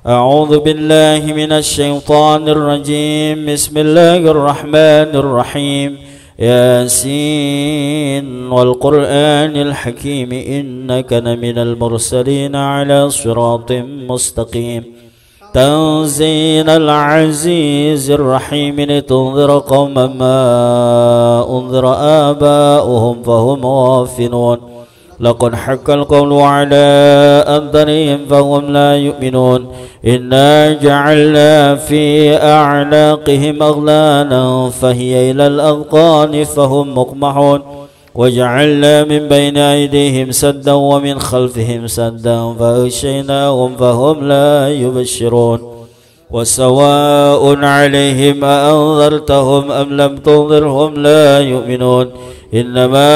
أعوذ بالله من الشيطان الرجيم. بسم الله الرحمن الرحيم. ياسين والقرآن الحكيم إنك لمن المرسلين على صراط مستقيم. تنزيل العزيز الرحيم لتنذر قوما ما أنذر آباؤهم فهم غافلون. لقد حق القول على أكثرهم فهم لا يؤمنون. إنا جعلنا في أعناقهم أغلالا فهي إلى الأذقان فهم مقمحون. وجعلنا من بين أيديهم سدا ومن خلفهم سدا فأغشيناهم فهم لا يبشرون. وسواء عليهم أأنذرتهم أم لم تنذرهم لا يؤمنون. إنما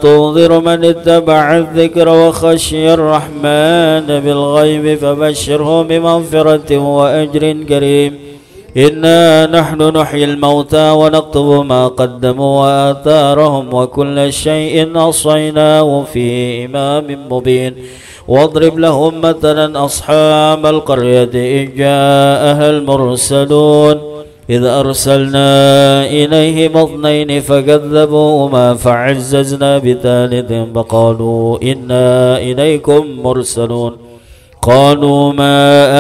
تنذر من اتبع الذكر وخشي الرحمن بالغيب فبشره بمغفرة وأجر كريم. إنا نحن نحيي الموتى ونكتب ما قدموا وآثارهم وكل شيء أحصيناه في إمام مبين. واضرب لهم مثلا أصحاب القرية إذ جاءها المرسلون إذ أرسلنا إليهم اثنين فكذبوهما فعززنا بثالث فقالوا إنا إليكم مرسلون. قالوا ما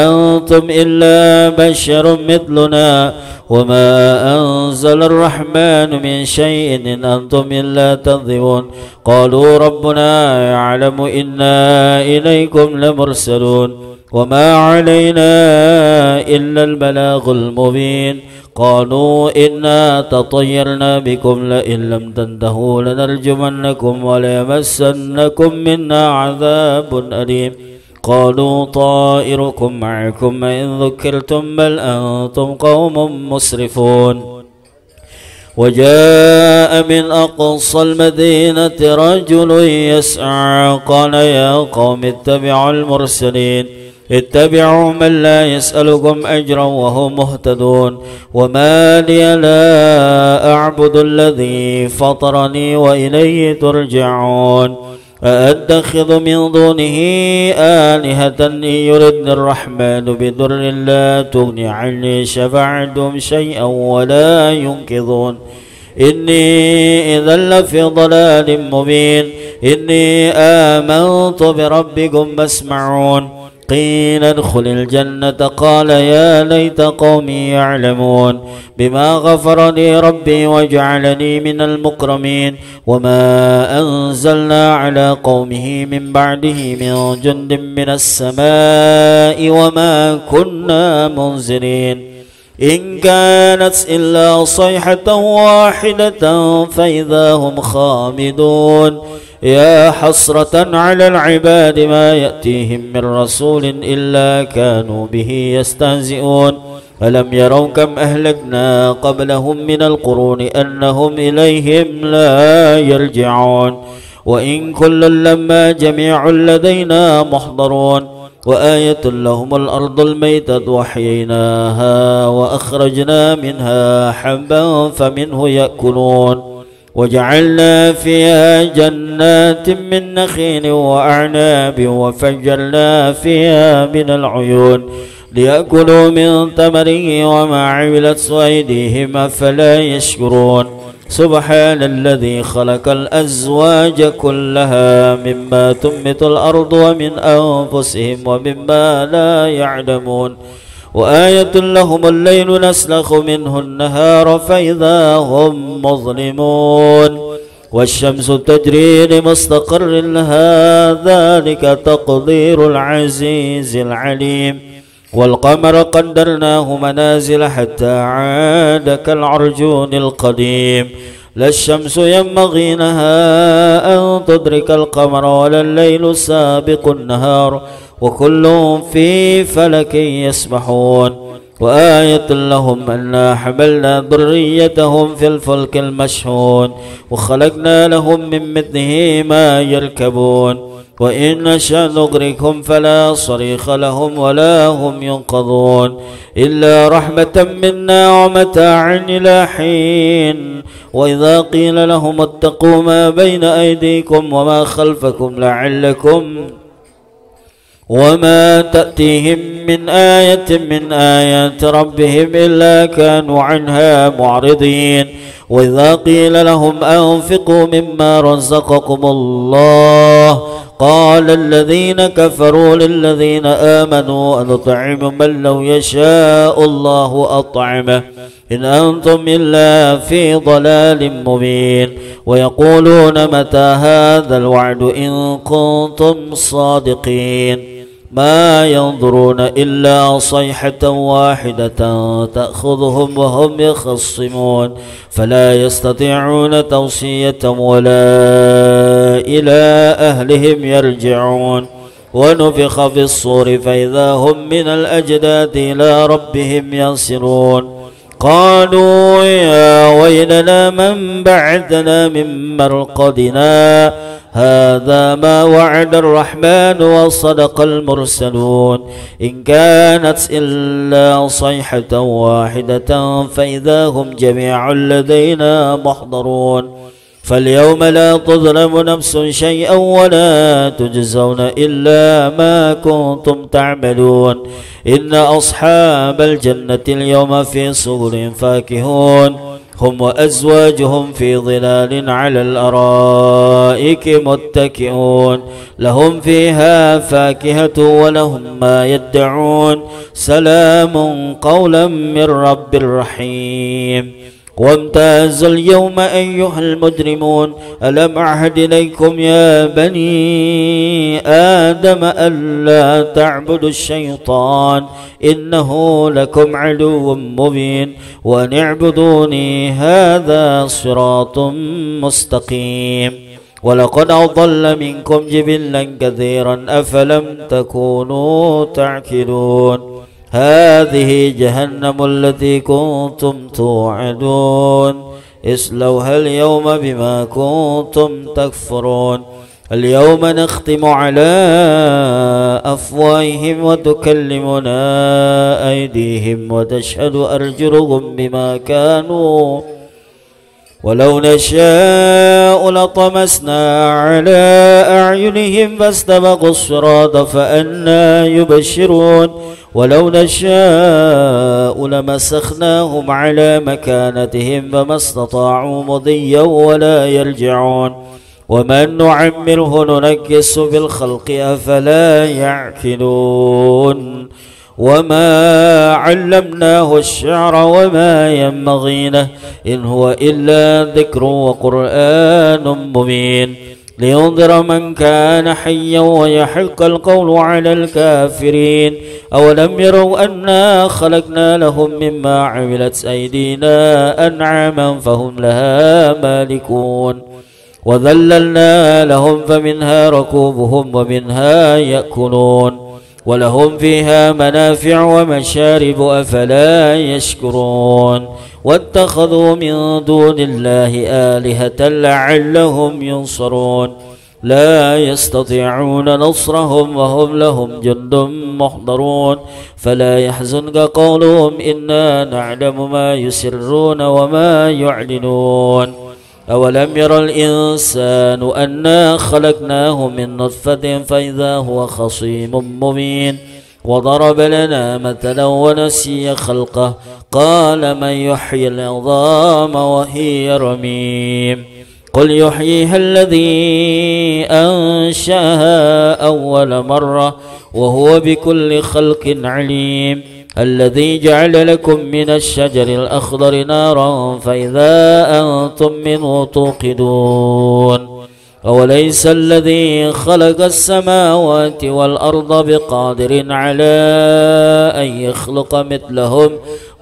أنتم إلا بشر مثلنا وما أنزل الرحمن من شيء إن أنتم إلا تكذبون. قالوا ربنا يعلم إنا إليكم لمرسلون وما علينا إلا البلاغ المبين. قالوا إنا تطيرنا بكم لئن لم تنتهوا لنرجمنكم وليمسنكم منا عذاب أليم. قالوا طائركم معكم إن ذكرتم بل أنتم قوم مسرفون. وجاء من أقصى المدينة رجل يسعى قال يا قوم اتبعوا المرسلين اتبعوا من لا يسألكم أجرا وهم مهتدون. وما لي لا أعبد الذي فطرني وإليه ترجعون. أأتخذ من دونه آلهة إن يردني الرحمن بضر لا تغني عني شفاعتهم شيئا ولا ينقذون. إني إذا لفي ضلال مبين. إني آمنت بربكم فاسمعون. قيل ادخل الجنة قال يا ليت قومي يعلمون بما غفر لي ربي وجعلني من المكرمين. وما أنزلنا على قومه من بعده من جند من السماء وما كنا منزلين. إن كانت إلا صيحة واحدة فإذا هم خامدون. يا حسرة على العباد ما يأتيهم من رسول إلا كانوا به يستهزئون. ألم يروا كم أهلكنا قبلهم من القرون أنهم إليهم لا يرجعون. وإن كل لما جميع لدينا محضرون. وآية لهم الأرض الميتة وحييناها وأخرجنا منها حبا فمنه يأكلون. وجعلنا فيها جنات من نخيل وأعناب وفجرنا فيها من العيون ليأكلوا من ثمره وما عملت أيديهم أفلا يشكرون. سبحان الذي خلق الأزواج كلها مما تنبت الأرض ومن أنفسهم ومما لا يعلمون. وآية لهم الليل نسلخ منه النهار فإذا هم مظلمون. والشمس تجري لمستقر لها ذلك تقدير العزيز العليم. والقمر قدرناه منازل حتى عاد كالعرجون القديم. لا الشمس ينبغي لها أن تدرك القمر ولا الليل سابق النهار وكل في فلك يسبحون. وآية لهم أنا حملنا ذريتهم في الفلك المشحون وخلقنا لهم من مثله ما يركبون. وإن نشأ نغرقهم فلا صريخ لهم ولا هم ينقذون إلا رحمة منا ومتاعا إلى حين. وإذا قيل لهم اتقوا ما بين أيديكم وما خلفكم وما تأتيهم من آية من آيات ربهم إلا كانوا عنها معرضين وإذا قيل لهم أنفقوا مما رزقكم الله قال الذين كفروا للذين آمنوا أنطعم من لو يشاء الله أطعمه إن أنتم إلا في ضلال مبين ويقولون متى هذا الوعد إن كنتم صادقين ما ينظرون إلا صيحة واحدة تأخذهم وهم يخصمون فلا يستطيعون توصية ولا إلى أهلهم يرجعون ونفخ في الصور فإذا هم من الأجداث إلى ربهم ينسلون قالوا يا ويلنا من بعثنا من مرقدنا هذا ما وعد الرحمن وصدق المرسلون إن كانت إلا صيحة واحدة فإذا هم جميع لدينا محضرون فاليوم لا تظلم نفس شيئا ولا تجزون إلا ما كنتم تعملون إن أصحاب الجنة اليوم في سرر فاكهون هم وأزواجهم في ظلال على الأرائك متكئون لهم فيها فاكهة ولهم ما يدعون سلام قولا من رب رحيم وامتازوا اليوم أيها المجرمون ألم أعهد إليكم يا بني آدم ألا تعبدوا الشيطان إنه لكم عدو مبين وأن اعبدوني هذا صراط مستقيم ولقد أضل منكم جبلا كثيرا أفلم تكونوا تعقلون هذه جهنم التي كنتم توعدون اصلوها اليوم بما كنتم تكفرون اليوم نختم على أفواههم وتكلمنا أيديهم وتشهد أرجلهم بما كانوا ولو نشاء لطمسنا على أعينهم فاستبقوا الصراط فأنى يبشرون ولو نشاء لمسخناهم على مكانتهم فما استطاعوا مضيا ولا يرجعون ومن نعمره ننكس في الخلق أفلا يعقلون وما علمناه الشعر وما ينبغي له إن هو إلا ذكر وقرآن مبين لينذر من كان حيا ويحق القول على الكافرين أولم يروا أنا خلقنا لهم مما عملت أيدينا أنعاما فهم لها مالكون وذللنا لهم فمنها ركوبهم ومنها يأكلون ولهم فيها منافع ومشارب أفلا يشكرون واتخذوا من دون الله آلهة لعلهم ينصرون لا يستطيعون نصرهم وهم لهم جند محضرون فلا يحزنك قولهم إنا نعلم ما يسرون وما يعلنون أولم ير الإنسان أنا خلقناه من نطفة فإذا هو خصيم مبين وضرب لنا مثلا ونسي خلقه قال من يحيي العظام وهي رميم قل يحييها الذي أنشأها أول مرة وهو بكل خلق عليم الذي جعل لكم من الشجر الأخضر نارا فإذا أنتم منه توقدون أوليس الذي خلق السماوات والأرض بقادر على أن يخلق مثلهم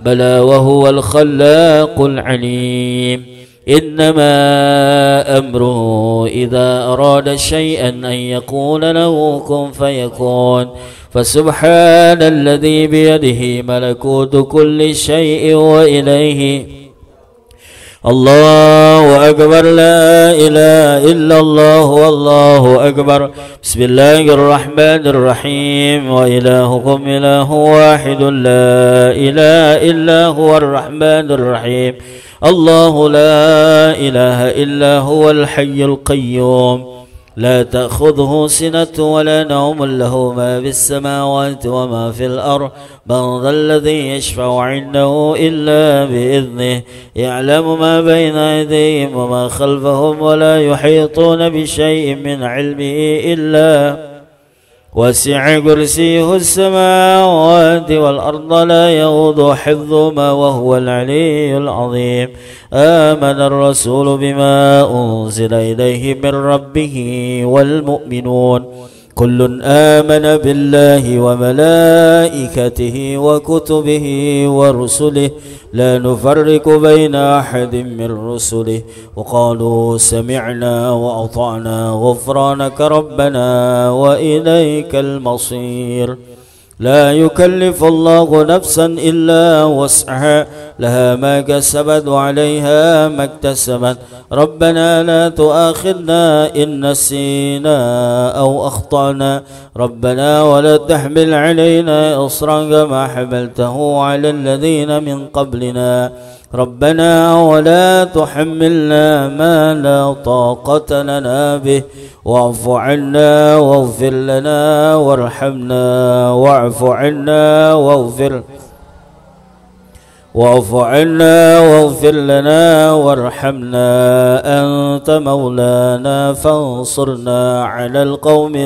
بلى وهو الخلاق العليم إنما أمره إذا أراد شيئا أن يقول له كن فيكون فسبحان الذي بيده ملكوت كل شيء وإليه الله أكبر لا إله إلا الله والله أكبر بسم الله الرحمن الرحيم وإلهكم إله واحد لا إله إلا هو الرحمن الرحيم الله لا إله إلا هو الحي القيوم لا تأخذه سنة ولا نوم له ما في السماوات وما في الأرض من ذا الذي يشفع عنده إلا بإذنه يعلم ما بين أيديهم وما خلفهم ولا يحيطون بشيء من علمه إلا وسع كرسيه السماوات والأرض لا يؤوده حفظهما وهو العلي العظيم آمن الرسول بما أنزل إليه من ربه والمؤمنون كل آمن بالله وملائكته وكتبه ورسله لا نفرق بين أحد من رسله وقالوا سمعنا وأطعنا غفرانك ربنا وإليك المصير لا يكلف الله نفسا إلا وسعها لها ما كسبت وعليها ما اكتسبت ربنا لا تؤاخذنا إن نسينا أو أخطأنا ربنا ولا تحمل علينا إصرا كما حملته على الذين من قبلنا ربنا ولا تحملنا ما لا طاقة لنا به واعف عنا واغفر لنا وارحمنا واعف عنا واغفر لنا وارحمنا أنت مولانا فانصرنا على القوم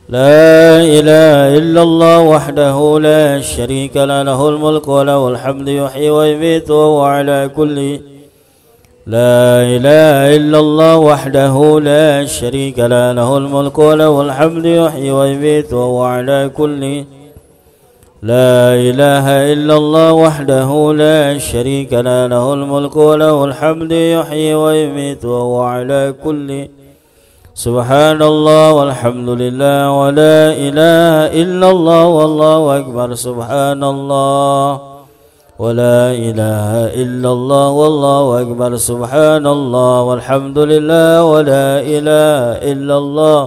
لا إله إلا الله وحده لا شريك له له الملك وله الحمد يحيي ويميت وهو على كل لا إله إلا الله وحده لا شريك له له الملك وله الحمد يحيي ويميت وهو على كل لا إله إلا الله وحده لا شريك له له الملك وله الحمد يحيي ويميت وهو على كل سبحان الله والحمد لله ولا إله إلا الله والله أكبر سبحان الله ولا إله إلا الله والله أكبر سبحان الله والحمد لله ولا إله إلا الله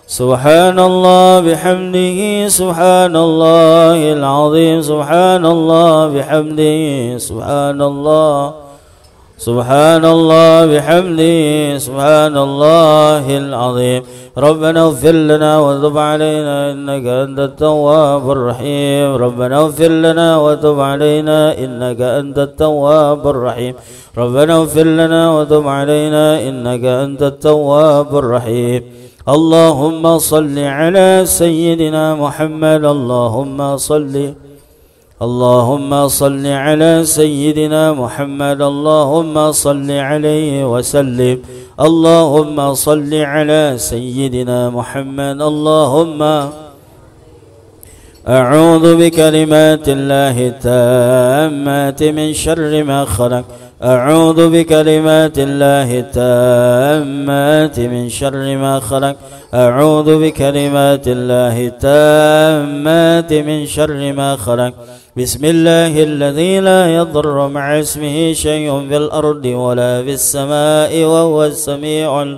سبحان الله بحمده سبحان الله العظيم سبحان الله بحمده سبحان الله بحمده سبحان الله العظيم ربنا اغفر لنا وتب علينا إنك أنت التواب الرحيم ربنا اغفر لنا وتب علينا إنك أنت التواب الرحيم ربنا اغفر لنا وتب علينا إنك أنت التواب الرحيم اللهم صل على سيدنا محمد اللهم صل على سيدنا محمد اللهم صل عليه وسلم اللهم صل على سيدنا محمد اللهم أعوذ بكلمات الله التامات من شر ما خلق أعوذ بكلمات الله التامات من شر ما خلق أعوذ بكلمات الله التامات من شر ما خلق بسم الله الذي لا يضر مع اسمه شيء في الأرض ولا في السماء وهو السميع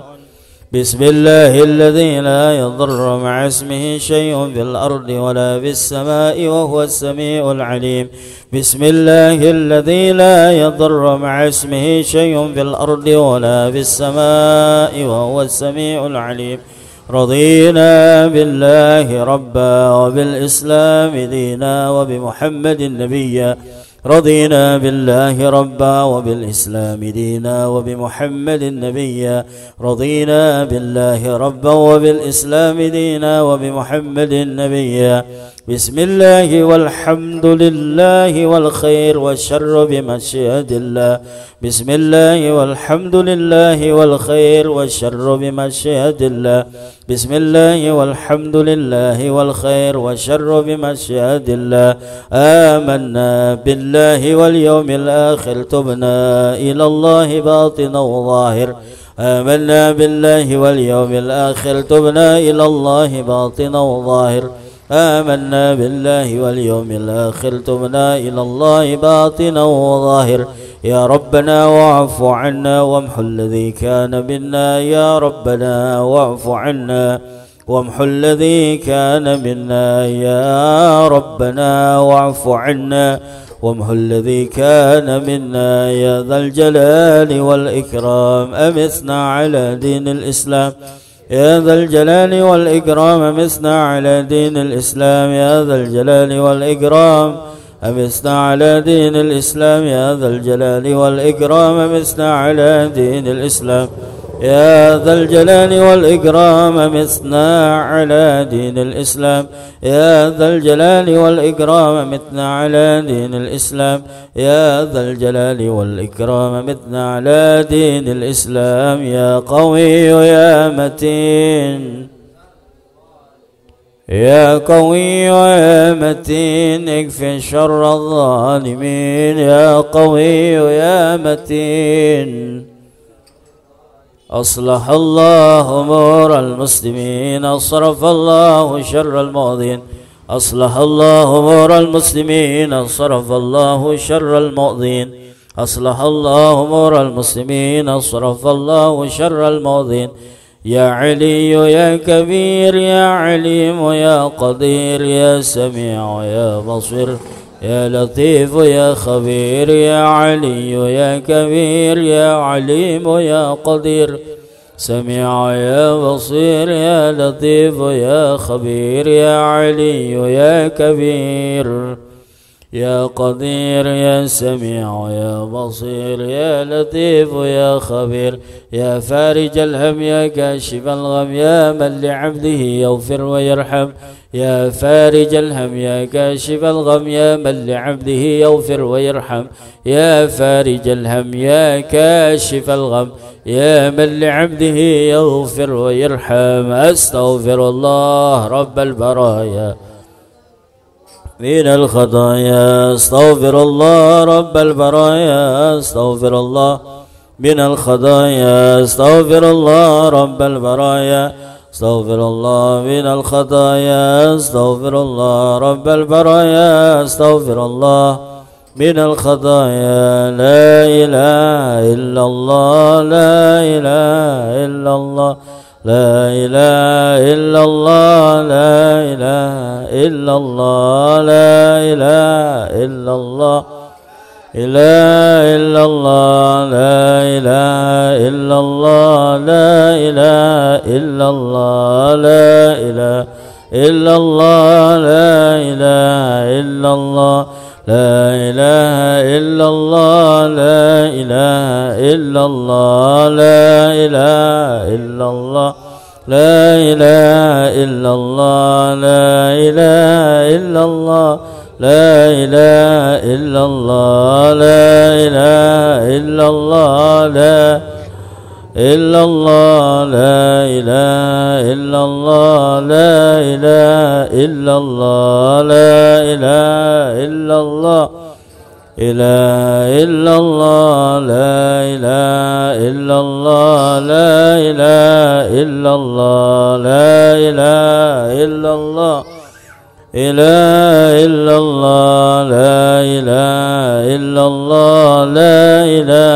بسم الله الذي لا يضر مع اسمه شيء في الأرض ولا في السماء وهو السميع العليم بسم الله الذي لا يضر مع اسمه شيء في الأرض ولا في السماء وهو السميع العليم رضينا بالله ربا وبالإسلام دينا وبمحمد نبيا رضينا بالله ربا وبالإسلام دينا وبمحمد نبيا رضينا بالله ربا وبالإسلام دينا وبمحمد نبيا بسم الله والحمد لله والخير والشر بمشيئة الله بسم الله والحمد لله والخير والشر بمشيئة الله بسم الله والحمد لله والخير والشر بمشيئة الله آمنا بالله واليوم الآخر تبنا إلى الله باطنا وظاهر آمنا بالله واليوم الآخر تبنا إلى الله باطنا وظاهر آمنا بالله واليوم الآخر تبنا إلى الله باطنا وظاهر يا ربنا واعف عنا وامحو الذي كان منا يا ربنا واعف عنا وامحو الذي كان منا يا ربنا واعف عنا وامحو الذي كان منا يا ذا الجلال والإكرام. أمثنا على دين الإسلام يا ذا الجلال والإكرام. أمثنا على دين الإسلام يا ذا الجلال والإكرام. أمثنا على دين الإسلام يا ذا الجلال والإكرام. أمثنا على دين الإسلام يا ذا الجلال والإكرام. أمثنا على دين الإسلام يا ذا الجلال والإكرام. أمثنا على دين الإسلام يا ذا الجلال والإكرام. أمثنا على دين الإسلام يا قوي يا متين يا قوي يا متين. اكفي شر الظالمين يا قوي يا متين. أصلح الله أمور المسلمين. أصرف الله شر المؤذين. أصلح الله أمور المسلمين. أصرف الله شر المؤذين. أصلح الله أمور المسلمين. أصرف الله شر المؤذين. يا علي يا كبير يا عليم يا قدير يا سميع يا بصير يا لطيف يا خبير. يا علي يا كبير يا عليم يا قدير سميع يا بصير يا لطيف يا خبير. يا علي يا كبير يا قدير يا سميع يا بصير يا لطيف يا خبير. يا فارج الهم يا كاشف الغم يا من لعبده يغفر ويرحم. يا فارج الهم يا كاشف الغم يا من لعبده يغفر ويرحم. يا فارج الهم يا كاشف الغم يا من لعبده يغفر ويرحم. أستغفر الله رب البرايا من الخطايا. أستغفر الله رب البرايا. أستغفر الله من الخطايا. أستغفر الله رب البرايا. أستغفر الله من الخطايا. أستغفر الله رب البرايا. أستغفر الله من الخطايا. لا إله إلا الله. لا إله إلا الله. لا إله إلا الله. لا إله إلا الله. لا إله إلا الله. إله إلا الله. لا إله إلا الله. لا إله إلا الله. لا إله إلا الله. لا إله إلا الله. لا إله إلا الله. لا إله إلا الله. لا إله إلا الله. لا إله إلا الله. لا إله إلا الله. لا إله إلا الله. لا إله إلا الله. لا إلا الله. لا إله إلا الله. لا إله إلا الله. لا إله إلا الله. إله إلا الله. لا إله إلا الله. لا إله إلا الله. لا إله إلا الله. إله إلا الله. لا إله إلا الله. لا إله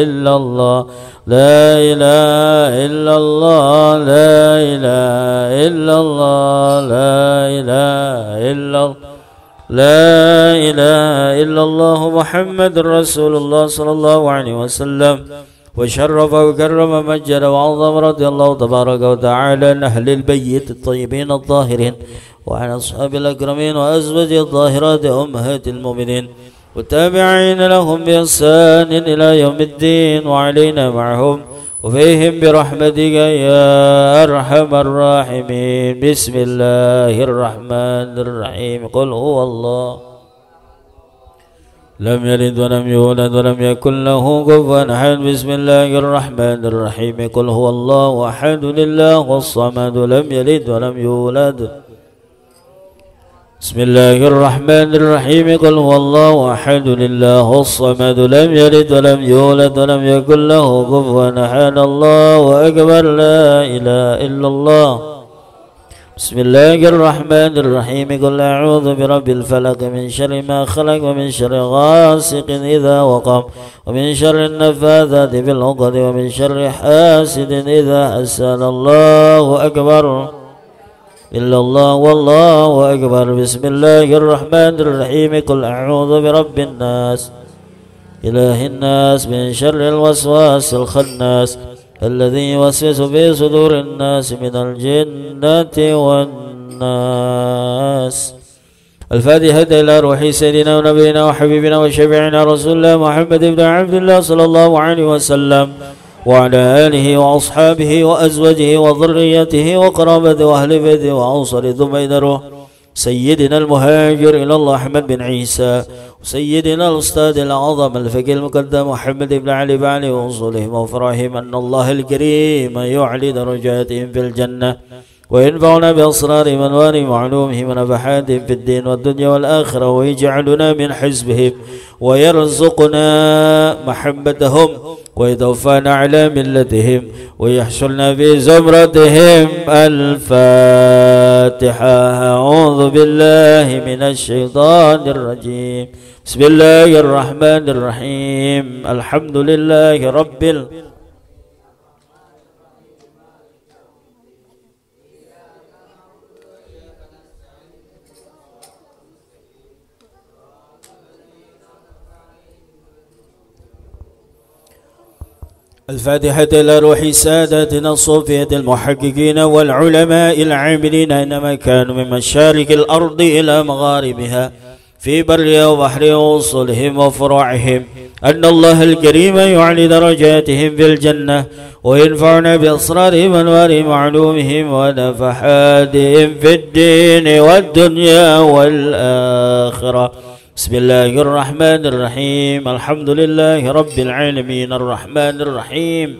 إلا الله. لا إله إلا الله. لا إله إلا الله. لا إله إلا الله. لا إله إلا الله محمد رسول الله صلى الله عليه وسلم. وشرف وكرم مجد وعظم رضي الله تبارك وتعالى عن أهل البيت الطيبين الطاهرين وعن أصحاب الأكرمين وأزواج الطاهرات أمهات المؤمنين والتابعين لهم بإحسان إلى يوم الدين وعلينا معهم وفيهم برحمتك يا أرحم الراحمين. بسم الله الرحمن الرحيم. قل هو الله لم يلد ولم يولد ولم يكن له كفوا أحد. بسم الله الرحمن الرحيم. قل هو الله أحد لله الصمد لم يلد ولم يولد. بسم الله الرحمن الرحيم. قل هو الله أحد لله الصمد لم يلد ولم يولد ولم يكن له كفوا أحد. الله أكبر. لا إله إلا الله. بسم الله الرحمن الرحيم. قل أعوذ برب الفلق من شر ما خلق ومن شر غاسق إذا وقب ومن شر النفاثات في العقد ومن شر حاسد إذا حسد. الله أكبر. إلا الله والله أكبر. بسم الله الرحمن الرحيم. قل أعوذ برب الناس إله الناس من شر الوسواس الخناس الذي يوسوس في صدور الناس من الجنة والناس. الفاتحة إلى روح سيدنا ونبينا وحبيبنا وشفيعنا رسول الله محمد بن عبد الله صلى الله عليه وسلم وعلى آله وأصحابه وأزواجه وذريته وقرابته وأهل بيته وأنصاره ثم إلى روح سيدنا المهاجر إلى الله أحمد بن عيسى وسيدنا الأستاذ الأعظم الفقيه المقدم محمد بن علي بعلي وأصولهم وفرحهم أن الله الكريم يعلي درجاتهم في الجنة وينفعنا بأسرارهم وأنوارهم وعلومهم ونفحاتهم في الدين والدنيا والآخرة ويجعلنا من حزبهم ويرزقنا محبتهم ويتوفانا على ملتهم ويحشرنا في زمرتهم. الفاتحة. أعوذ بالله من الشيطان الرجيم. بسم الله الرحمن الرحيم. الحمد لله رب العالمين. الفاتحة إلى روح سادتنا الصوفية المحققين والعلماء العاملين أينما كانوا من مشارق الأرض إلى مغاربها في برها وبحرها ووصولهم وفروعهم أن الله الكريم يعلي درجاتهم في الجنة وينفعنا بأسرارهم وأنوارهم وعلومهم ونفحاتهم في الدين والدنيا والآخرة. بسم الله الرحمن الرحيم. الحمد لله رب العالمين الرحمن الرحيم.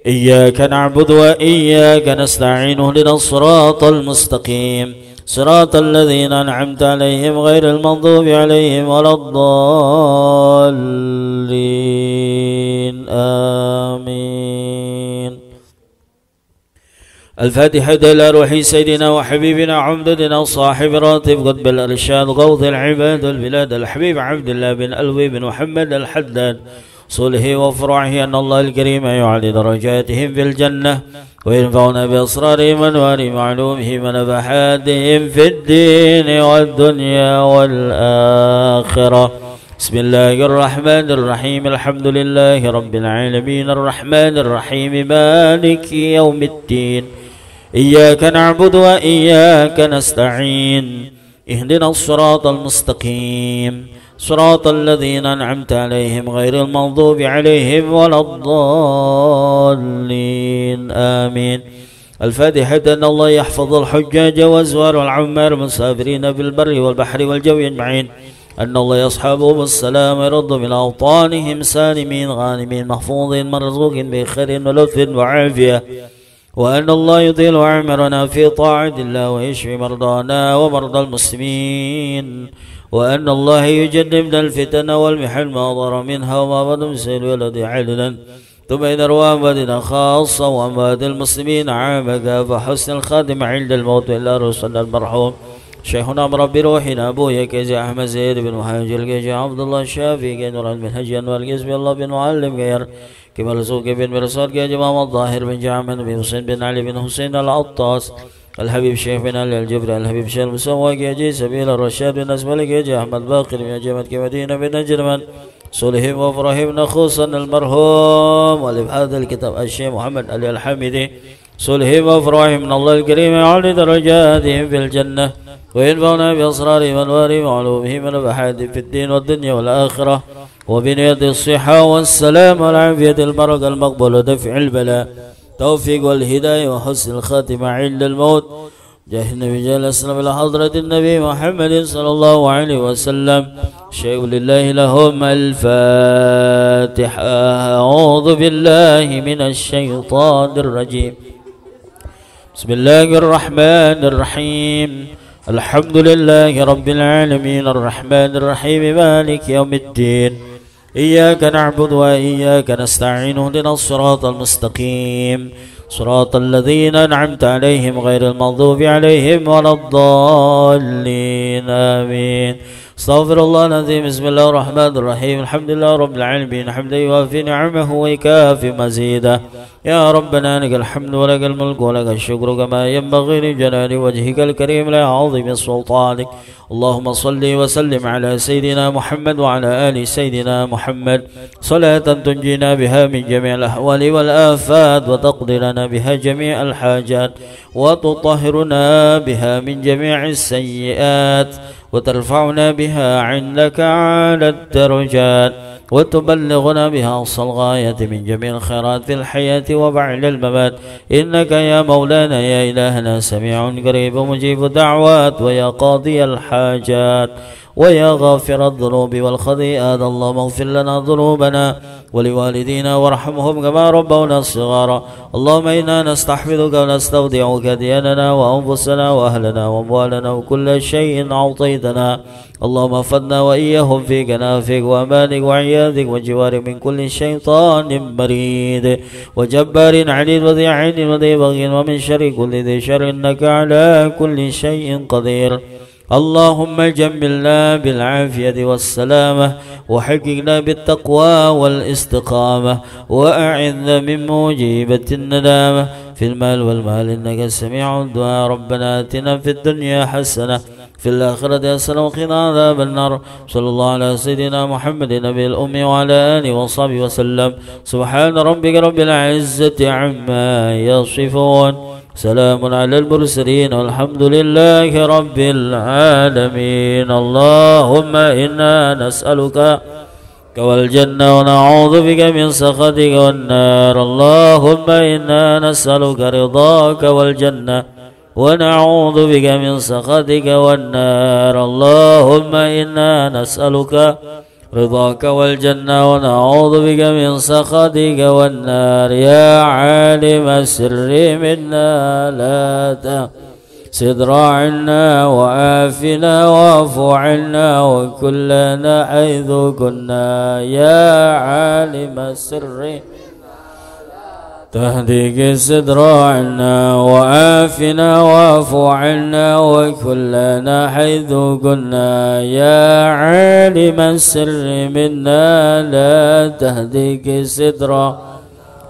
إياك نعبد وإياك نستعين. اهدنا الصراط المستقيم صراط الذين أنعمت عليهم غير المغضوب عليهم ولا الضالين. آمين. الفاتحة إلى روح سيدنا وحبيبنا عمدتنا صاحب راتب قطب الإرشاد غوث العباد والبلاد الحبيب عبد الله بن ألوي بن محمد الحداد صلحه وفرعه أن الله الكريم يعلي درجاتهم في الجنة وينفعنا بأسرارهم وأنوارهم وعلومهم ونفحاتهم في الدين والدنيا والآخرة. بسم الله الرحمن الرحيم. الحمد لله رب العالمين الرحمن الرحيم مالك يوم الدين. إياك نعبد وإياك نستعين. اهدنا الصراط المستقيم صراط الذين أنعمت عليهم غير المغضوب عليهم ولا الضالين. آمين. الفاتحة أن الله يحفظ الحجاج والزوار والعمار المسافرين في البر والبحر والجو أجمعين أن الله يصحبهم السلام يرد من أوطانهم سالمين غانمين محفوظين مرزوقين بخير ولطف وعافية وأن الله يطيل أعمارنا في طاعة الله ويشفي مرضانا ومرضى المسلمين وأن الله يجنبنا الفتن والمحن ما ضر منها وما بد من سيل ولد عدلا ثم إن أمواتنا خاصة وأموات المسلمين عامة فحسن الخاتمة عند الموت إلا رسول المرحوم شيخنا مربي روحنا أبويا كيزي أحمد زيد بن مهاجر كيزي عبد الله الشافي كي نور المنهج أنوار كيزي الله بن معلم غير كما رسول بن مرسال كيزي محمد الظاهر بن جعفر بن حسين بن علي بن حسين العطاس الحبيب شيخ بن علي الجبري الحبيب شيخ المسوى كيجي سبيل الرشاد بن أسمال كيجي أحمد باقر بن جمد كمدينة بن نجرمان صلهم وفرحهم خصوصا المرحوم ولبهذا الكتاب الشيخ محمد علي الحميدي صلهم وفرحهم من الله الكريم يعلي درجاتهم في الجنة وينفعنا بأسرارهم وأنوارهم وعلومهم ونفحاتهم في الدين والدنيا والآخرة وبنية الصحة والسلام والعافية البركة المقبول ودفع البلاء توفيق والهداية وحسن الخاتمة عند الموت جاه النبي جل السلام إلى حضرة النبي محمد صلى الله عليه وسلم شيء لله لهم. الفاتحة. أعوذ بالله من الشيطان الرجيم. بسم الله الرحمن الرحيم. الحمد لله رب العالمين الرحمن الرحيم مالك يوم الدين. إياك نعبد وإياك نستعين اهدنا الصراط المستقيم صراط الذين أنعمت عليهم غير المغضوب عليهم ولا الضالين. آمين. استغفر الله العظيم. بسم الله الرحمن الرحيم. الحمد لله رب العالمين حمدا يوافي نعمه ويكافي مزيدا. يا ربنا لك الحمد ولك الملك ولك الشكر كما ينبغي لجلال وجهك الكريم لا عظيم سلطانك. اللهم صل وسلم على سيدنا محمد وعلى آل سيدنا محمد صلاة تنجينا بها من جميع الأحوال والآفات وتقضي لنا بها جميع الحاجات وتطهرنا بها من جميع السيئات وترفعنا بها عندك على الدرجات وتبلغنا بها أقصى الغاية من جميع الخيرات في الحياة وبعد الممات. إنك يا مولانا يا إلهنا سميع قريب مجيب الدعوات ويا قاضي الحاجات ويا غافر الذنوب والخطيئات. اللهم اغفر لنا ذنوبنا ولوالدينا وارحمهم كما ربونا صغارا. اللهم إنا نستحفظك ونستودعك ديننا وأنفسنا وأهلنا وأموالنا وكل شيء أعطيتنا. اللهم احفظنا وإياهم في كنافك وأمانك وعياذك وجوارك من كل شيطان مريد وجبار عنيد وذي عين وذي بغي ومن شر كل ذي شر إنك على كل شيء قدير. اللهم جملنا بالعافية والسلامة وحققنا بالتقوى والاستقامة وأعذنا من موجبة الندامة في المال والمال إنك سميع الدعاء. ربنا آتنا في الدنيا حسنة في الآخرة حسنة وقنا عذاب النار. صلى الله على سيدنا محمد نبي الأمي وعلى آله وصحبه وسلم. سبحان ربك رب العزة عما يصفون سلام على المرسلين والحمد لله رب العالمين. اللهم إنا نسألك والجنة ونعوذ بك من سخطك والنار. اللهم إنا نسألك رضاك والجنة ونعوذ بك من سخطك والنار. اللهم إنا نسألك رضاك والجنة ونعوذ بك من سخطك والنار. يا عالم السر منا لا تسدر عنا وعافنا واعف عنا وكلنا حيث كنا. يا عالم السر تهديك الستر عنا وعافنا واعف عنا وكلنا حيث كنا. يا عالم السر منا لا تهديك الستر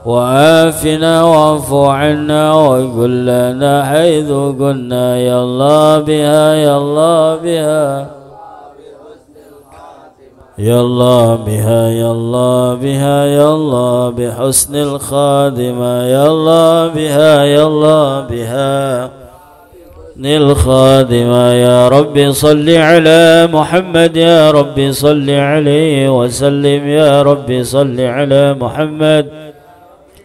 وعافنا واعف عنا وكلنا حيث كنا. يا الله بها يا الله بها يا الله بها يا الله بها يا الله بحسن الخادمة. يا الله بها يا الله بها الخادمة. يا رب صل على محمد. يا رب صل عليه وسلم. يا رب صل على محمد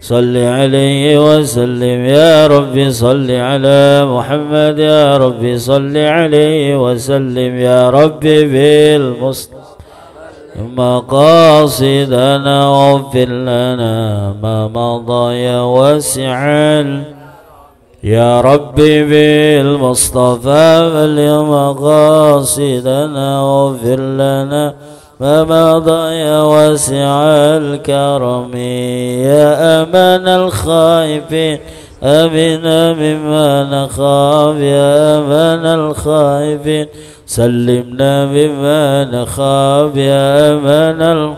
صل عليه وسلم. يا رب صل على محمد. يا رب صل عليه وسلم. يا رب بالمصطفى مقاصدنا واغفر لنا ما مضى يا واسع. يا ربي بالمصطفى بلغ مقاصدنا واغفر لنا ما مضى يا واسع الكرم. يا أمان الخائفين أمنا مما نخاف. يا أمان الخائفين سلمنا مما نخاف. يا أمان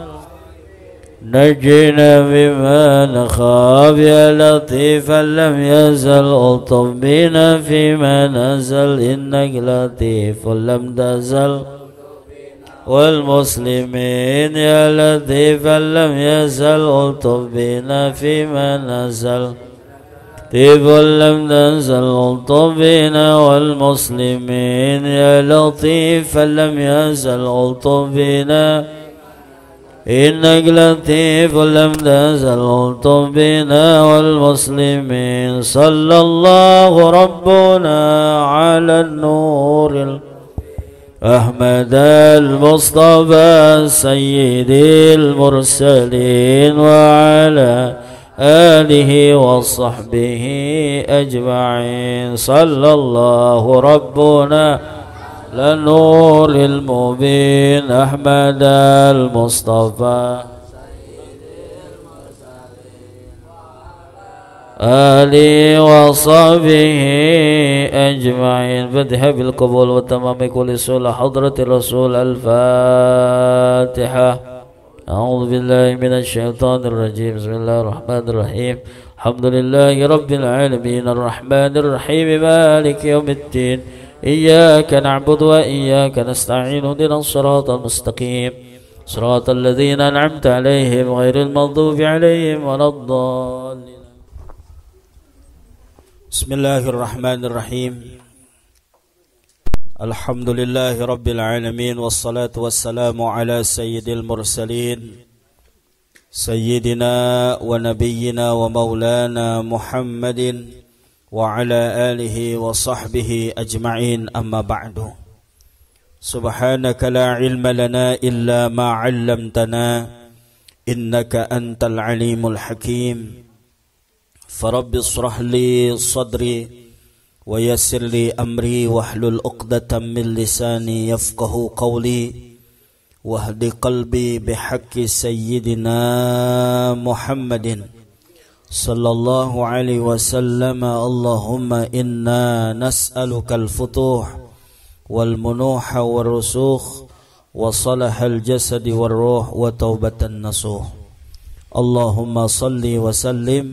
نجينا مما نخاف. يا لطيفا لم يزل ألطف بنا فيما نزل. إنك لطيف لم تزل والمسلمين. يا لطيفا لم يزل ألطف بنا فيما نزل. لطيف لم تنزل ألطف بنا والمسلمين. يا لطيفا لم يزل ألطف بنا إنك لطيف لم تزل ألطف بنا والمسلمين. صلى الله ربنا على النور أحمد المصطفى سيد المرسلين وعلى آله وصحبه أجمعين. صلى الله ربنا للنور المبين أحمد المصطفى آله وصحبه أجمعين فتح بالقبول وتمام كل سؤال حضرة الرسول الفاتحة. أعوذ بالله من الشيطان الرجيم. بسم الله الرحمن الرحيم. الحمد لله رب العالمين الرحمن الرحيم مالك يوم الدين إياك نعبد وإياك نستعين اهدنا الصراط المستقيم صراط الذين أنعمت عليهم غير المغضوب عليهم ولا الضالين. بسم الله الرحمن الرحيم. الحمد لله رب العالمين والصلاة والسلام على سيد المرسلين سيدنا ونبينا ومولانا محمد وعلى آله وصحبه أجمعين. أما بعد سبحانك لا علم لنا إلا ما علمتنا إنك أنت العليم الحكيم. فرب اشرح لي صدري ويسر لي أمري واحلل عقدة من لساني يفقه قولي واهد قلبي بحق سيدنا محمد صلى الله عليه وسلم. اللهم إنا نسألك الفتوح والمنوح والرسوخ وصلح الجسد والروح وتوبة النصوح. اللهم صل وسلم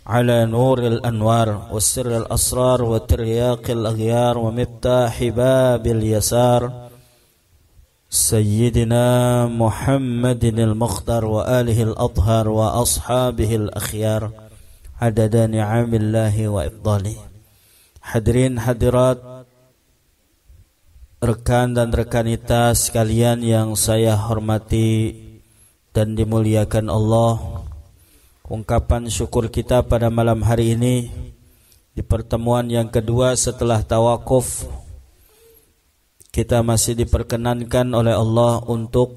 على نور الأنوار والسر الأسرار وترياق الأغيار ومفتاح باب اليسار سيدنا محمد المختار وآله الأطهار وأصحابه الأخيار عدد نعم الله وإفضاله. Hadirin hadirat, rekan dan rekanita sekalian yang saya hormati dan dimuliakan Allah, ungkapan syukur kita pada malam hari ini di pertemuan yang kedua setelah tawakuf, kita masih diperkenankan oleh Allah untuk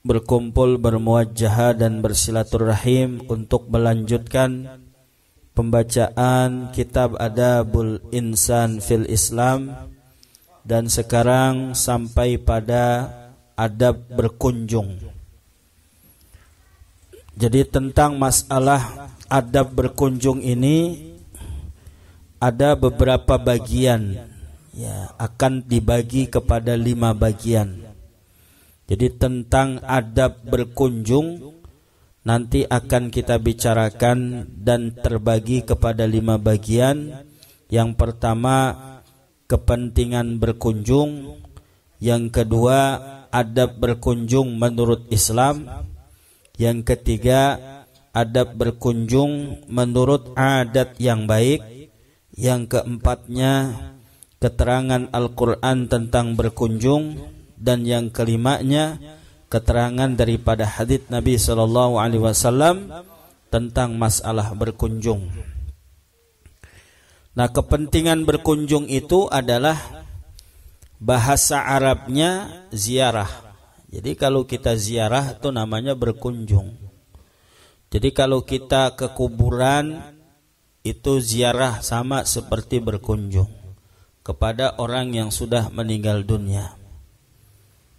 berkumpul, bermuajahah dan bersilaturahim untuk melanjutkan pembacaan kitab Adabul Insan fil Islam, dan sekarang sampai pada adab berkunjung. Jadi tentang masalah adab berkunjung ini ada beberapa bagian, ya, akan dibagi kepada 5 bagian. Jadi tentang adab berkunjung nanti akan kita bicarakan dan terbagi kepada 5 bagian. Yang pertama, kepentingan berkunjung. Yang kedua, adab berkunjung menurut Islam. Yang ketiga, adab berkunjung menurut adat yang baik. Yang keempatnya, keterangan Al-Quran tentang berkunjung. Dan yang kelimanya, keterangan daripada hadits Nabi SAW tentang masalah berkunjung. Nah, kepentingan berkunjung itu adalah bahasa Arabnya ziarah. Jadi kalau kita ziarah itu namanya berkunjung. Jadi kalau kita ke kuburan itu ziarah sama seperti berkunjung kepada orang yang sudah meninggal dunia.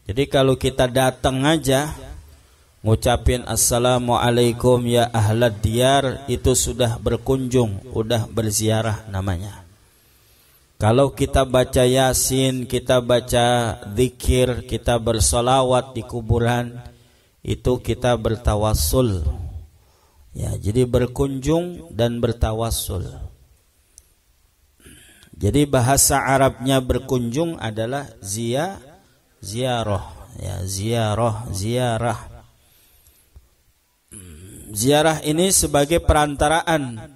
Jadi kalau kita datang aja ngucapin assalamualaikum ya ahlad diyar, itu sudah berkunjung, sudah berziarah namanya. Kalau kita baca yasin, kita baca zikir, kita bersolawat di kuburan, itu kita bertawassul. Ya, jadi berkunjung dan bertawassul. Jadi bahasa Arabnya berkunjung adalah ziarah, ya, ziarah. Ziarah ini sebagai perantaraan.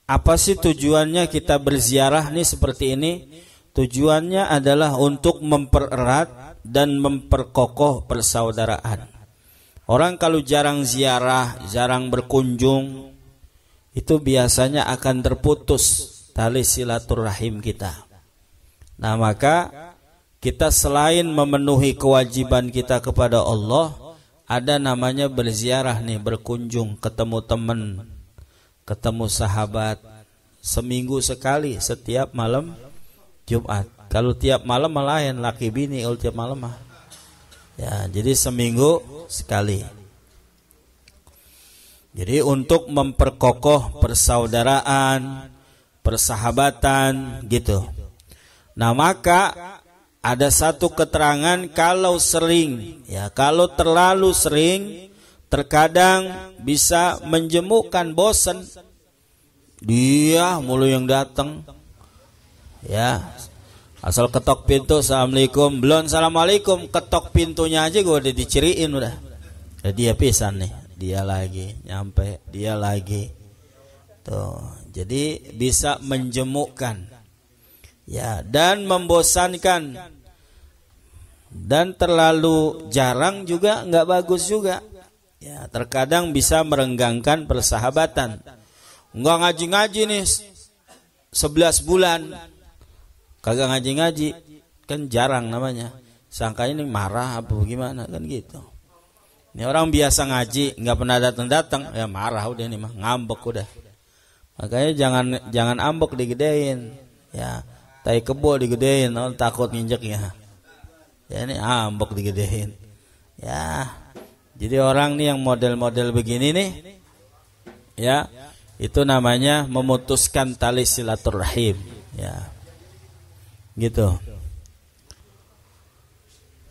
Apa sih tujuannya kita berziarah nih seperti ini? Tujuannya adalah untuk mempererat dan memperkokoh persaudaraan. Orang kalau jarang ziarah, jarang berkunjung, itu biasanya akan terputus tali silaturahim kita. Nah, maka kita selain memenuhi kewajiban kita kepada Allah, ada namanya berziarah nih, berkunjung, ketemu teman, ketemu sahabat. Seminggu sekali setiap malam Jumat. Kalau tiap malam lain, laki bini kalau tiap malam mah. Ya, jadi seminggu sekali. Jadi untuk memperkokoh persaudaraan, persahabatan gitu. Nah, maka ada satu keterangan kalau sering, ya kalau terlalu sering terkadang bisa menjemukkan, bosan. Dia mulu yang datang. Ya, asal ketok pintu, assalamualaikum, belum assalamualaikum, ketok pintunya aja gue udah diciriin udah. Dia pisan nih, dia lagi nyampe, dia lagi. Tuh, jadi bisa menjemukkan. Ya, dan membosankan, dan terlalu jarang juga nggak bagus juga. Ya, terkadang bisa merenggangkan persahabatan. Nggak ngaji-ngaji nih 11 bulan, kagak ngaji-ngaji, kan jarang namanya. Sangkanya ini marah apa gimana kan gitu. Ini orang biasa ngaji, nggak pernah datang-datang, ya marah udah nih mah, ngambek udah. Makanya jangan ambek digedein, ya. Tai kebo digedein, takut nginjeknya. Ya ini ambek digedein. Ya, jadi orang nih yang model-model begini nih, ya itu namanya memutuskan tali silaturahim. Ya, gitu.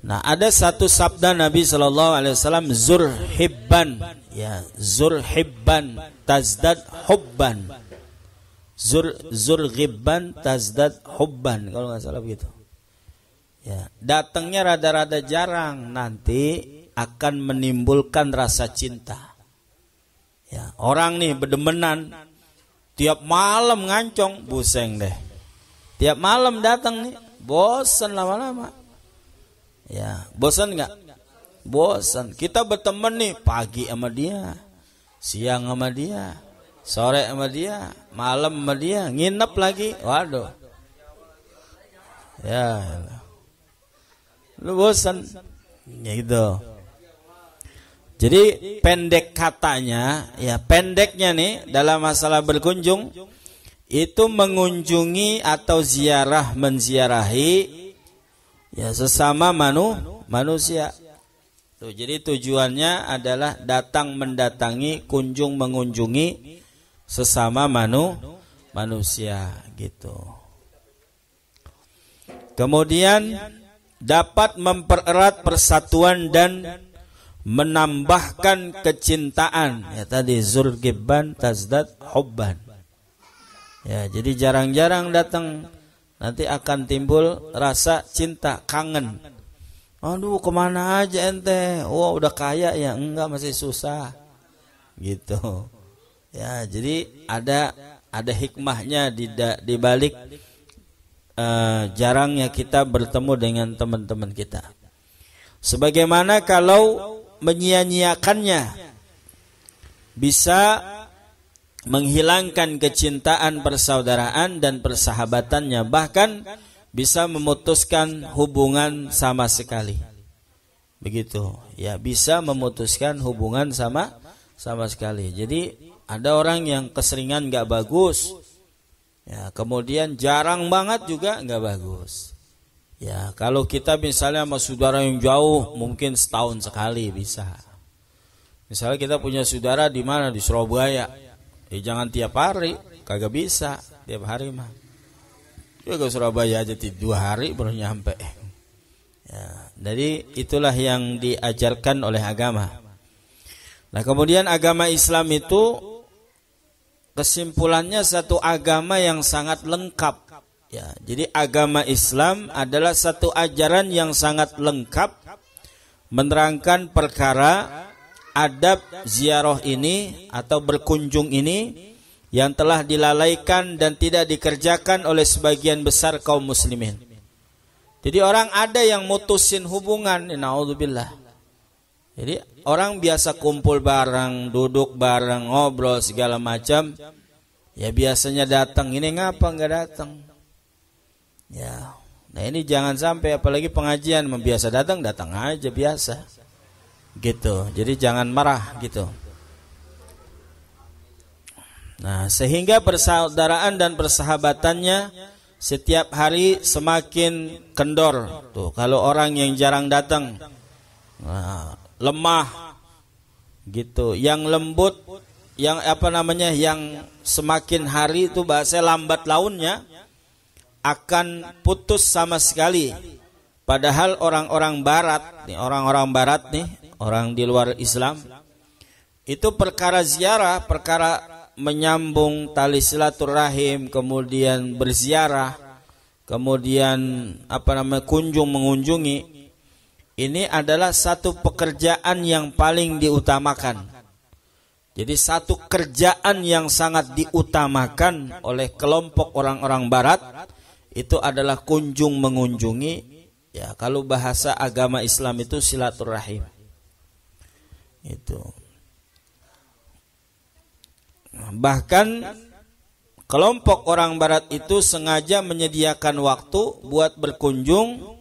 Nah, ada satu sabda Nabi Shallallahu Alaihi Wasallam, zurhibban, ya zurhibban tazdad hubban. Zurghibban tazdad hubban, kalau nggak salah begitu. Ya, datangnya rada-rada jarang, nanti akan menimbulkan rasa cinta. Ya, orang nih berdemenan, tiap malam ngancong, buseng deh. Tiap malam datang nih, bosan lama-lama. Ya, bosan nggak? Bosan. Kita berteman nih, pagi sama dia, siang sama dia, sore sama dia, malam sama dia, nginep lagi. Waduh. Ya, lu bosan. Ya gitu. Jadi pendek katanya, ya pendeknya nih dalam masalah berkunjung itu mengunjungi atau ziarah, menziarahi ya sesama manusia. Tuh, jadi tujuannya adalah datang mendatangi, kunjung mengunjungi sesama manusia gitu. Kemudian dapat mempererat persatuan dan menambahkan kecintaan. Ya tadi zurghibban tazdad hubban. Ya, jadi jarang-jarang datang, nanti akan timbul rasa cinta, kangen. Aduh, kemana aja ente? Wah, udah kaya ya? Enggak, masih susah. Gitu. Ya, jadi ada hikmahnya di balik jarangnya kita bertemu dengan teman-teman kita. Sebagaimana kalau menyia-nyiakannya bisa menghilangkan kecintaan persaudaraan dan persahabatannya, bahkan bisa memutuskan hubungan sama sekali. Begitu. Ya, bisa memutuskan hubungan sama sekali. Jadi ada orang yang keseringan gak bagus, ya, kemudian jarang banget juga gak bagus. Ya, kalau kita misalnya sama saudara yang jauh, mungkin setahun sekali bisa. Misalnya kita punya saudara di mana, di Surabaya, jangan tiap hari, kagak bisa tiap hari mah. Ya ke Surabaya aja 2 hari baru nyampe. Ya, jadi itulah yang diajarkan oleh agama. Nah, kemudian agama Islam itu kesimpulannya satu agama yang sangat lengkap. Ya, jadi agama Islam adalah satu ajaran yang sangat lengkap, menerangkan perkara adab ziarah ini atau berkunjung ini yang telah dilalaikan dan tidak dikerjakan oleh sebagian besar kaum muslimin. Jadi orang ada yang mutusin hubungan, naudzubillah. Jadi orang biasa kumpul bareng, duduk bareng, ngobrol segala macam. Ya biasanya datang, ini ngapa nggak datang? Ya, nah ini jangan sampai, apalagi pengajian, biasa datang aja biasa. Gitu. Jadi jangan marah gitu. Nah, sehingga persaudaraan dan persahabatannya setiap hari semakin kendor. Tuh, kalau orang yang jarang datang, nah, lemah gitu. Yang lembut yang semakin hari itu bahasa lambat launnya akan putus sama sekali. Padahal orang-orang barat nih, orang di luar Islam itu perkara ziarah, perkara menyambung tali silaturahim, kemudian berziarah, kemudian kunjung mengunjungi, ini adalah satu pekerjaan yang paling diutamakan. Jadi satu kerjaan yang sangat diutamakan oleh kelompok orang-orang barat itu adalah kunjung mengunjungi. Ya, kalau bahasa agama Islam itu silaturahim. Itu. Bahkan kelompok orang barat itu sengaja menyediakan waktu buat berkunjung,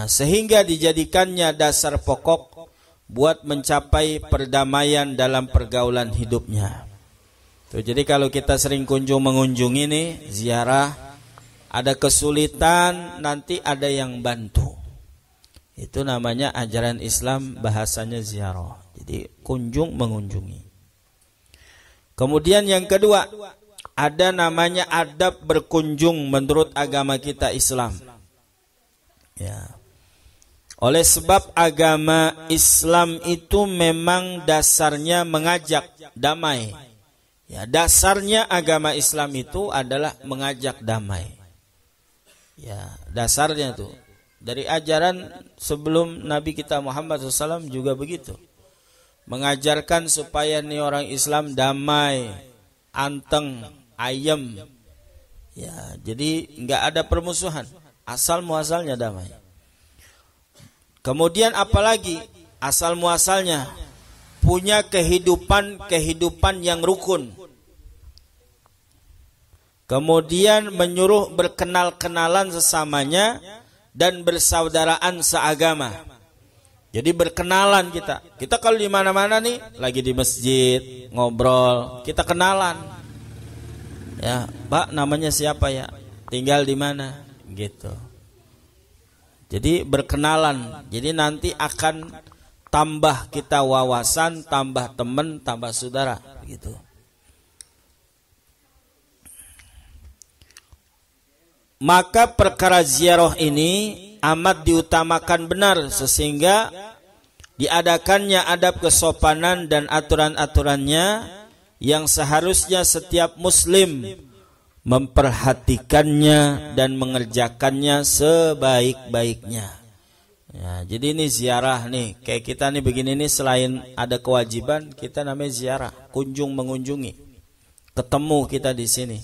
sehingga dijadikannya dasar pokok buat mencapai perdamaian dalam pergaulan hidupnya. Tuh, jadi kalau kita sering kunjung mengunjungi nih, ziarah, ada kesulitan, nanti ada yang bantu. Itu namanya ajaran Islam, bahasanya ziarah. Jadi kunjung mengunjungi. Kemudian yang kedua, ada namanya adab berkunjung menurut agama kita Islam. Ya. Oleh sebab agama Islam itu memang dasarnya mengajak damai. Ya, dasarnya agama Islam itu adalah mengajak damai. Ya, dasarnya tuh dari ajaran sebelum Nabi kita Muhammad SAW juga begitu, mengajarkan supaya nih orang Islam damai, anteng, ayem. Ya, jadi nggak ada permusuhan, asal muasalnya damai. Kemudian apalagi asal muasalnya punya kehidupan yang rukun. Kemudian menyuruh berkenal-kenalan sesamanya dan bersaudaraan seagama. Jadi berkenalan kita. Kita kalau di mana-mana nih, lagi di masjid, ngobrol, kita kenalan. Ya, Pak, namanya siapa ya? Tinggal di mana? Gitu. Jadi berkenalan. Jadi nanti akan tambah kita wawasan, tambah teman, tambah saudara, gitu. Maka perkara ziarah ini amat diutamakan benar, sehingga diadakannya adab kesopanan dan aturan-aturannya yang seharusnya setiap muslim memperhatikannya dan mengerjakannya sebaik-baiknya. Ya, jadi ini ziarah nih, kayak kita nih begini nih, selain ada kewajiban, kita namanya ziarah, kunjung mengunjungi. Ketemu kita di sini.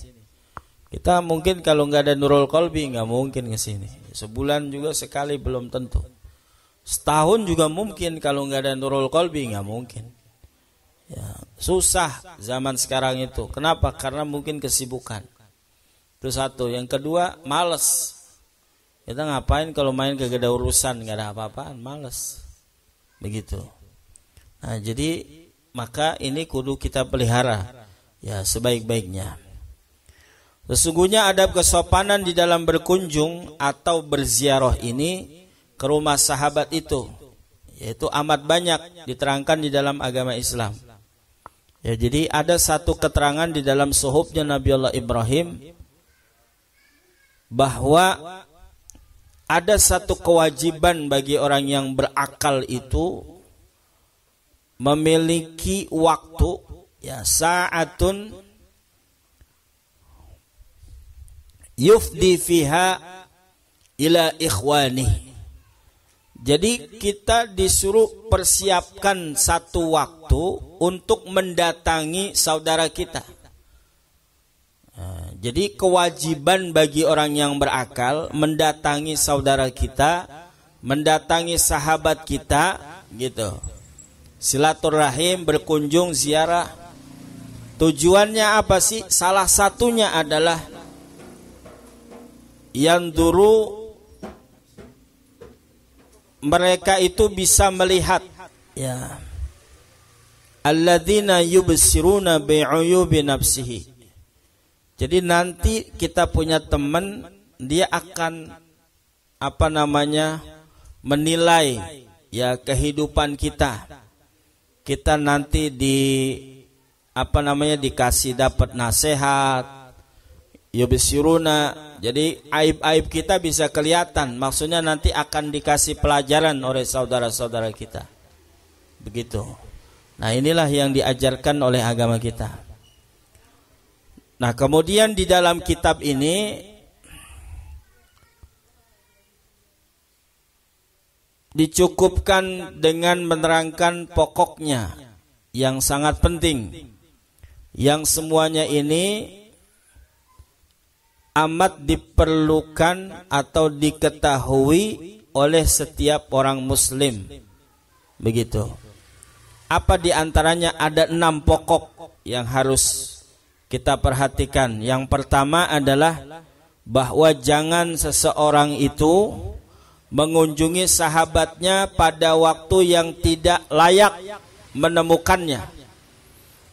Kita mungkin kalau nggak ada Nurul Qalbi nggak mungkin ke sini. Sebulan juga sekali belum tentu. Setahun juga mungkin kalau nggak ada Nurul Qalbi nggak mungkin. Ya, susah zaman sekarang itu. Kenapa? Karena mungkin kesibukan. Itu satu. Yang kedua, males. Kita ngapain kalau main kagak ada urusan, nggak ada apa-apaan, males. Begitu. Nah, jadi maka ini kudu kita pelihara ya sebaik-baiknya. Sesungguhnya adab kesopanan di dalam berkunjung atau berziarah ini ke rumah sahabat itu, yaitu amat banyak diterangkan di dalam agama Islam. Ya, jadi ada satu keterangan di dalam suhufnya Nabi Allah Ibrahim bahwa ada satu kewajiban bagi orang yang berakal itu memiliki waktu, ya, sa'atun yufdi fiha ila ikhwani. Jadi kita disuruh persiapkan satu waktu untuk mendatangi saudara kita. Nah, jadi kewajiban bagi orang yang berakal mendatangi saudara kita, mendatangi sahabat kita, gitu. Silaturahim, berkunjung, ziarah. Tujuannya apa sih? Salah satunya adalah yang dulu mereka itu bisa melihat, ya, alladzina yubsiruna bi'uyubi nafsihi. Jadi nanti kita punya teman, dia akan menilai ya kehidupan kita. Kita nanti dikasih dapat nasihat, yubsiruna, jadi aib-aib kita bisa kelihatan, maksudnya nanti akan dikasih pelajaran oleh saudara-saudara kita. Begitu. Nah, inilah yang diajarkan oleh agama kita. Nah, kemudian di dalam kitab ini dicukupkan dengan menerangkan pokoknya yang sangat penting, yang semuanya ini amat diperlukan atau diketahui oleh setiap orang muslim. Begitu. Apa diantaranya? Ada 6 pokok yang harus kita perhatikan. Yang pertama adalah bahwa jangan seseorang itu mengunjungi sahabatnya pada waktu yang tidak layak menemukannya.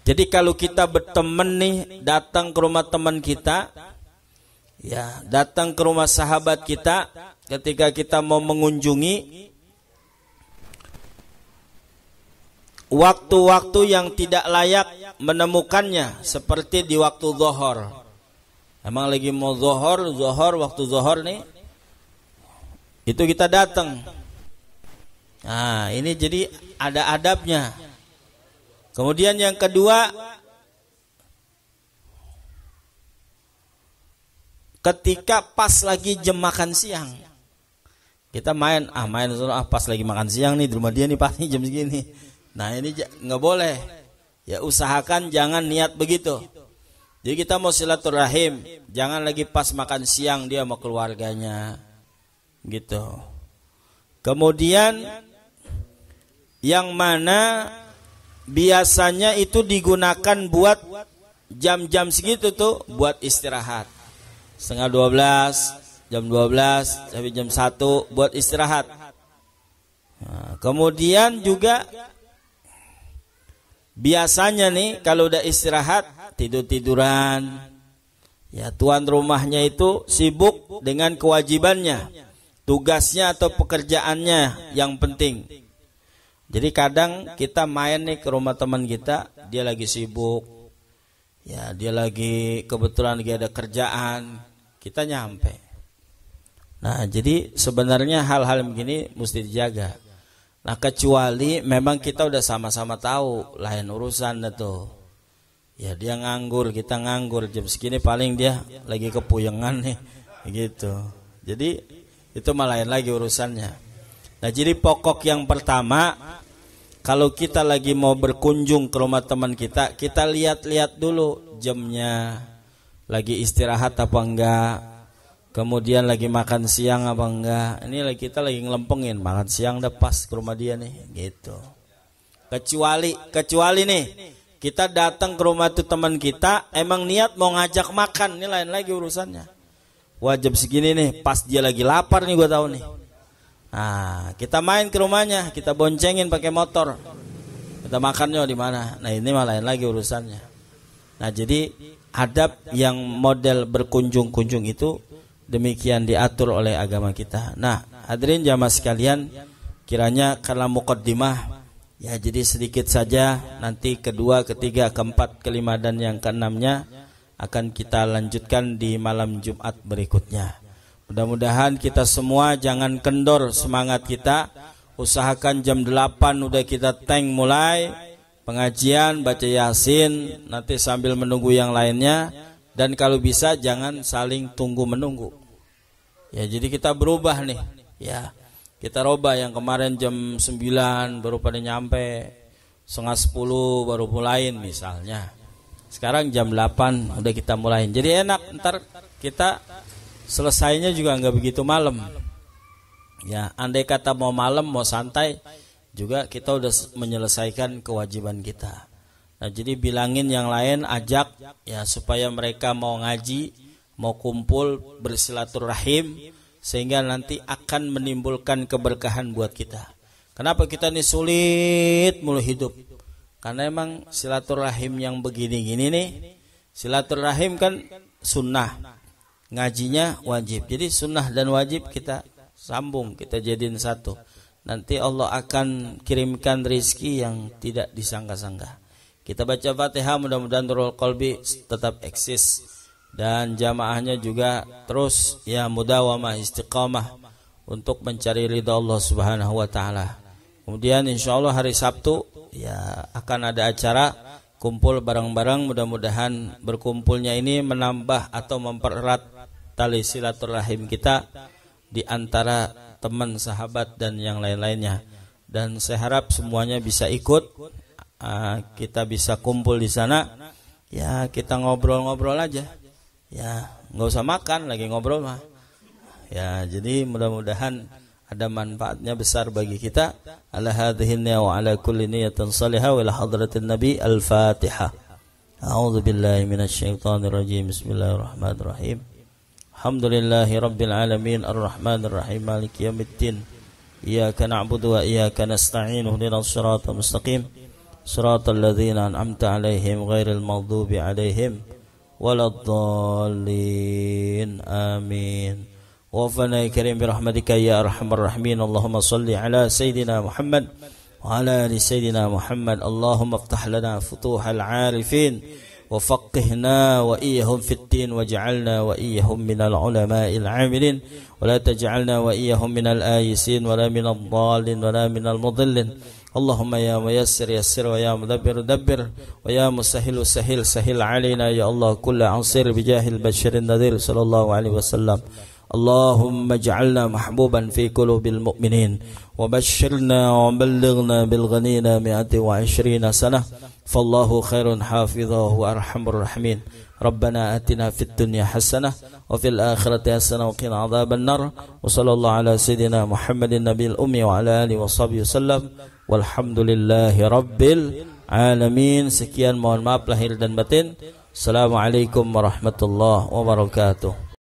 Jadi kalau kita berteman nih, datang ke rumah teman kita, ya, datang ke rumah sahabat kita, ketika kita mau mengunjungi, waktu-waktu yang tidak layak menemukannya, seperti di waktu zuhur. Emang lagi mau zuhur, waktu zuhur nih, itu kita datang. Nah, ini jadi ada adabnya. Kemudian yang kedua, ketika pas lagi jam makan siang, kita main pas lagi makan siang nih di rumah dia nih, pasti jam segini. Nah, ini nggak boleh. Ya, usahakan jangan niat begitu. Jadi kita mau silaturahim, jangan lagi pas makan siang dia sama keluarganya, gitu. Kemudian yang mana biasanya itu digunakan buat jam-jam segitu tuh buat istirahat. Setengah 12, jam 12 sampai jam 1 buat istirahat. Nah, kemudian juga biasanya nih kalau udah istirahat tidur-tiduran. Ya, tuan rumahnya itu sibuk dengan kewajibannya, tugasnya atau pekerjaannya yang penting. Jadi kadang kita main nih ke rumah teman kita, dia lagi sibuk. Ya, dia lagi kebetulan lagi ada kerjaan, kita nyampe. Nah, jadi sebenarnya hal-hal begini mesti dijaga. Nah, kecuali memang kita udah sama-sama tahu lain urusan itu. Ya, dia nganggur, kita nganggur, jam segini paling dia lagi kepuyengan nih, gitu. Jadi itu malah lain lagi urusannya. Nah, jadi pokok yang pertama, kalau kita lagi mau berkunjung ke rumah teman kita, kita lihat-lihat dulu jamnya, lagi istirahat apa enggak, kemudian lagi makan siang apa enggak. Ini kita lagi ngelempengin, makan siang udah pas ke rumah dia nih, gitu. Kecuali nih, kita datang ke rumah itu teman kita, emang niat mau ngajak makan, ini lain lagi urusannya. Wajib segini nih, pas dia lagi lapar nih, gue tahu nih. Nah, kita main ke rumahnya, kita boncengin pakai motor, kita makannya di mana. Nah, ini malah lain lagi urusannya. Nah, jadi adab yang model berkunjung-kunjung itu demikian diatur oleh agama kita. Nah, hadirin jamaah sekalian, kiranya karena muqaddimah, ya jadi sedikit saja. Nanti kedua, ketiga, keempat, kelima dan yang keenamnya akan kita lanjutkan di malam Jumat berikutnya. Mudah-mudahan kita semua jangan kendor semangat kita. Usahakan jam 8 udah kita tank mulai pengajian, baca Yasin, nanti sambil menunggu yang lainnya. Dan kalau bisa jangan saling tunggu menunggu. Ya, jadi kita berubah nih. Ya, kita robah yang kemarin jam 9 baru pada nyampe, setengah 10 baru mulain misalnya. Sekarang jam 8 udah kita mulain. Jadi enak, ntar kita selesainya juga nggak begitu malam. Ya, andai kata mau malam, mau santai, juga kita udah menyelesaikan kewajiban kita. Nah, jadi bilangin yang lain, ajak ya supaya mereka mau ngaji, mau kumpul, bersilaturahim, sehingga nanti akan menimbulkan keberkahan buat kita. Kenapa kita ini sulit mulu hidup? Karena emang silaturahim yang begini-gini nih, silaturahim kan sunnah, ngajinya wajib. Jadi sunnah dan wajib kita sambung, kita jadiin satu. Nanti Allah akan kirimkan rizki yang tidak disangka-sangka. Kita baca Fatihah, mudah-mudahan Nurul Qalbi tetap eksis dan jamaahnya juga terus ya mudawamah istiqamah untuk mencari ridha Allah Subhanahu wa taala. Kemudian insyaallah hari Sabtu ya akan ada acara kumpul bareng-bareng, mudah-mudahan berkumpulnya ini menambah atau mempererat tali silaturahim kita di antara teman, sahabat dan yang lain-lainnya. Dan saya harap semuanya bisa ikut. Kita bisa kumpul di sana, ya kita ngobrol-ngobrol aja, ya nggak usah makan lagi ngobrol mah, ya jadi mudah-mudahan ada manfaatnya besar bagi kita. Ala hadhihi wa ala kulli niyatin salihah wa ila hadratin nabi. Al-Fatihah. A'udzu billahi minasyaitonir rajim. Bismillahirrahmanirrahim. Alhamdulillahi rabbil alamin arrahmanir rahim maliki yaumiddin. Iyyaka na'budu wa iyyaka nasta'in ihdinas siratal mustaqim. صراط الذين أنعمت عليهم غير المغضوب عليهم ولا الضالين آمين. وفنا يا كريم برحمتك يا أرحم الراحمين. اللهم صل على سيدنا محمد وعلى آل سيدنا محمد. اللهم افتح لنا فتوح العارفين وفقهنا وإياهم في الدين واجعلنا وإياهم من العلماء العاملين ولا تجعلنا وإياهم من الآيسين ولا من الضالين ولا من المضلين. اللهم يا ميسر يسر ويا مدبر دبر ويا مسهل سهل سهل علينا يا الله كل عصير بجاه البشر النذير صلى الله عليه وسلم. اللهم اجعلنا محبوبا في قلوب المؤمنين وبشرنا وبلغنا بالغنينا 120 سنة فالله خير حافظا وأرحم الراحمين. ربنا آتنا في الدنيا حسنة وفي الآخرة حسنة وقنا عذاب النار. وصلى الله على سيدنا محمد النبي الأمي وعلى آله وصحبه وسلم. Walhamdulillahi Rabbil Alamin. Sekian, mohon maaf lahir dan batin. Assalamualaikum warahmatullahi wabarakatuh.